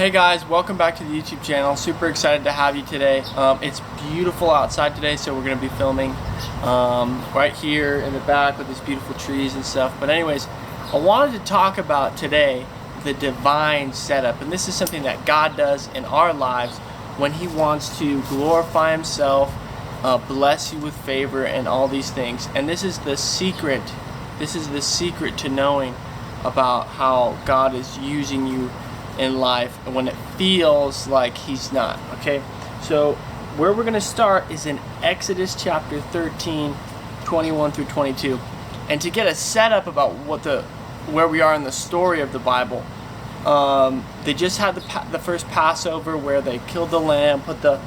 Hey guys, welcome back to the YouTube channel. Super excited to have you today. It's beautiful outside today, so we're going to be filming right here in the back with these beautiful trees and stuff. But anyways, I wanted to talk about today the divine setup. And this is something that God does in our lives when He wants to glorify Himself, bless you with favor and all these things. And this is the secret. This is the secret to knowing about how God is using you in life and when it feels like He's not. Okay, so where we're going to start is in Exodus chapter 13, 21 through 22. And to get a setup about where we are in the story of the Bible, they just had the first Passover where they killed the lamb, put the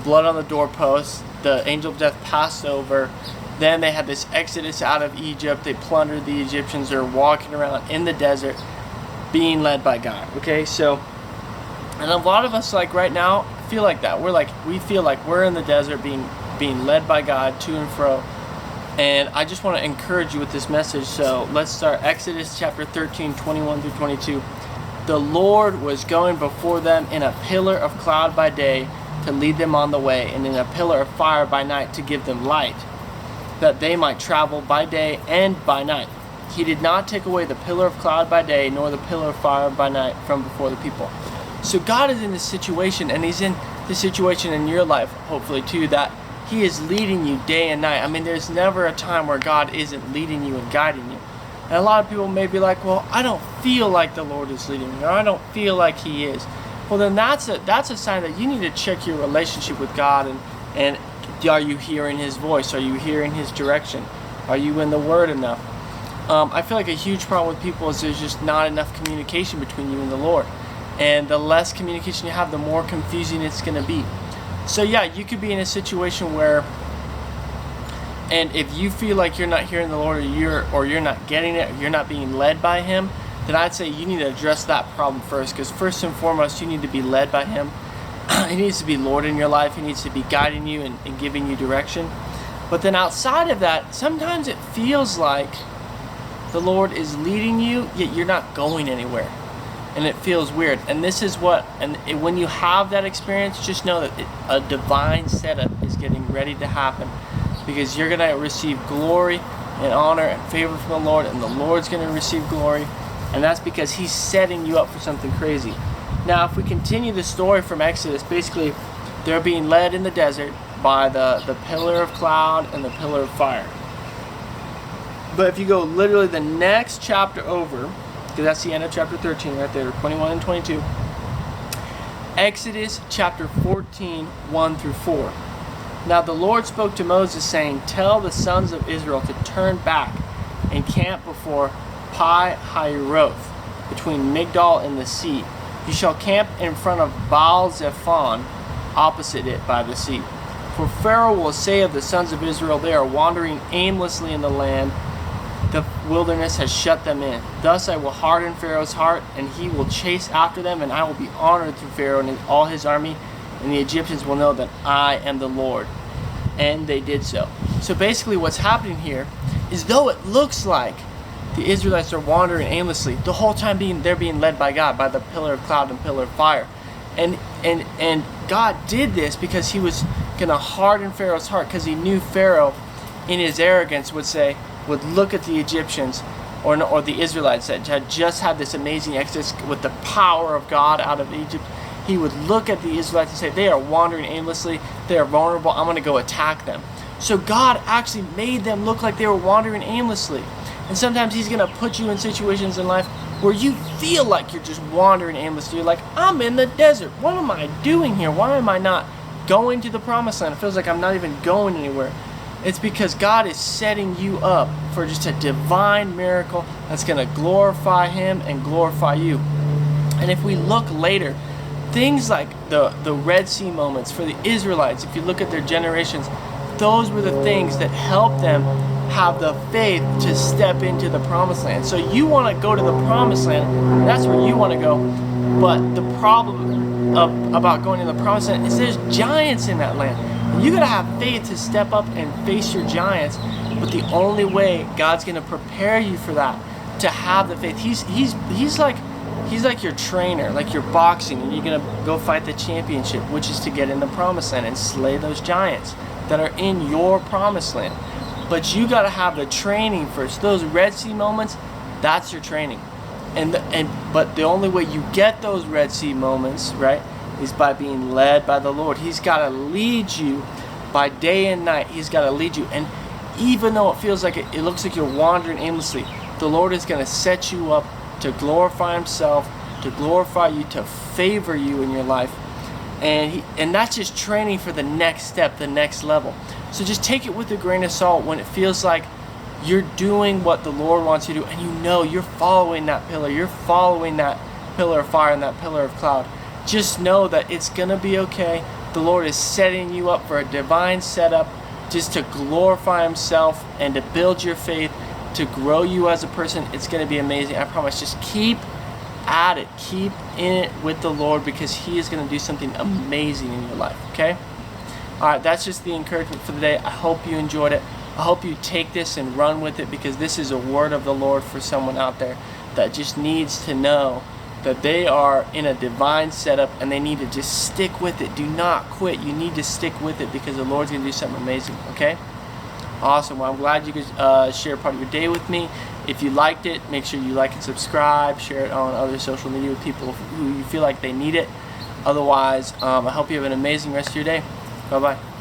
blood on the doorpost, the angel of death passed over. Then they had this exodus out of Egypt. They plundered the Egyptians. They're walking around in the desert being led by God. Okay, so, and a lot of us, like right now, feel like that. We feel like we're in the desert being led by God to and fro. And I just want to encourage you with this message. So let's start Exodus chapter 13, 21 through 22. The Lord was going before them in a pillar of cloud by day to lead them on the way, and in a pillar of fire by night to give them light, that they might travel by day and by night. He did not take away the pillar of cloud by day, nor the pillar of fire by night from before the people. So God is in this situation, and He's in the situation in your life, hopefully too, that He is leading you day and night. I mean, there's never a time where God isn't leading you and guiding you. And a lot of people may be like, well, I don't feel like the Lord is leading me, or I don't feel like He is. Well, then that's a sign that you need to check your relationship with God, and are you hearing His voice? Are you hearing His direction? Are you in the Word enough? I feel like a huge problem with people is there's just not enough communication between you and the Lord. And the less communication you have, the more confusing it's going to be. So yeah, you could be in a situation where, and if you feel like you're not hearing the Lord, or you're not getting it, or you're not being led by Him, then I'd say you need to address that problem first. Because first and foremost, you need to be led by Him. He needs to be Lord in your life. He needs to be guiding you and giving you direction. But then outside of that, sometimes it feels like the Lord is leading you, yet you're not going anywhere. And it feels weird. And this is when you have that experience, just know that a divine setup is getting ready to happen. Because you're going to receive glory and honor and favor from the Lord, and the Lord's going to receive glory. And that's because He's setting you up for something crazy. Now, if we continue the story from Exodus, basically, they're being led in the desert by the pillar of cloud and the pillar of fire. But if you go literally the next chapter over, because that's the end of chapter 13 right there, 21 and 22, Exodus chapter 14, 1 through 4. Now the Lord spoke to Moses, saying, tell the sons of Israel to turn back and camp before Pi-hahiroth, between Migdal and the sea. You shall camp in front of Baal-zephon, opposite it by the sea. For Pharaoh will say of the sons of Israel, they are wandering aimlessly in the land. The wilderness has shut them in. Thus I will harden Pharaoh's heart, and he will chase after them, and I will be honored through Pharaoh and all his army, and the Egyptians will know that I am the Lord. And they did so. So basically what's happening here is, though it looks like the Israelites are wandering aimlessly, the whole time they're being led by God, by the pillar of cloud and pillar of fire. And God did this because He was going to harden Pharaoh's heart, because He knew Pharaoh in his arrogance would look at the Egyptians or the Israelites that had just had this amazing exodus with the power of God out of Egypt. He would look at the Israelites and say, they are wandering aimlessly, they are vulnerable, I'm going to go attack them. So God actually made them look like they were wandering aimlessly. And sometimes He's going to put you in situations in life where you feel like you're just wandering aimlessly. You're like, I'm in the desert. What am I doing here? Why am I not going to the promised land? It feels like I'm not even going anywhere. It's because God is setting you up for just a divine miracle that's going to glorify Him and glorify you. And if we look later, things like the Red Sea moments for the Israelites, if you look at their generations, those were the things that helped them have the faith to step into the promised land. So you want to go to the promised land, that's where you want to go. But the problem about going to the promised land is there's giants in that land. You gotta have faith to step up and face your giants. But the only way God's gonna prepare you for that, to have the faith, He's like He's like your trainer, like you're boxing and you're gonna go fight the championship, which is to get in the promised land and slay those giants that are in your promised land. But you gotta have the training first. Those Red Sea moments, that's your training. But the only way you get those Red Sea moments, right, is by being led by the Lord. He's gotta lead you by day and night. He's gotta lead you. And even though it feels like it looks like you're wandering aimlessly, the Lord is gonna set you up to glorify Himself, to glorify you, to favor you in your life. And that's just training for the next step, the next level. So just take it with a grain of salt when it feels like you're doing what the Lord wants you to do, and you know you're following that pillar, you're following that pillar of fire and that pillar of cloud. Just know that it's gonna be okay. The Lord is setting you up for a divine setup just to glorify Himself and to build your faith, to grow you as a person. It's gonna be amazing, I promise. Just keep at it, keep in it with the Lord, because He is gonna do something amazing in your life, okay? Alright, that's just the encouragement for the day. I hope you enjoyed it. I hope you take this and run with it, because this is a word of the Lord for someone out there that just needs to know that they are in a divine setup and they need to just stick with it. Do not quit. You need to stick with it, because the Lord's going to do something amazing, okay? Awesome. Well, I'm glad you could share part of your day with me. If you liked it, make sure you like and subscribe. Share it on other social media with people who you feel like they need it. Otherwise, I hope you have an amazing rest of your day. Bye-bye.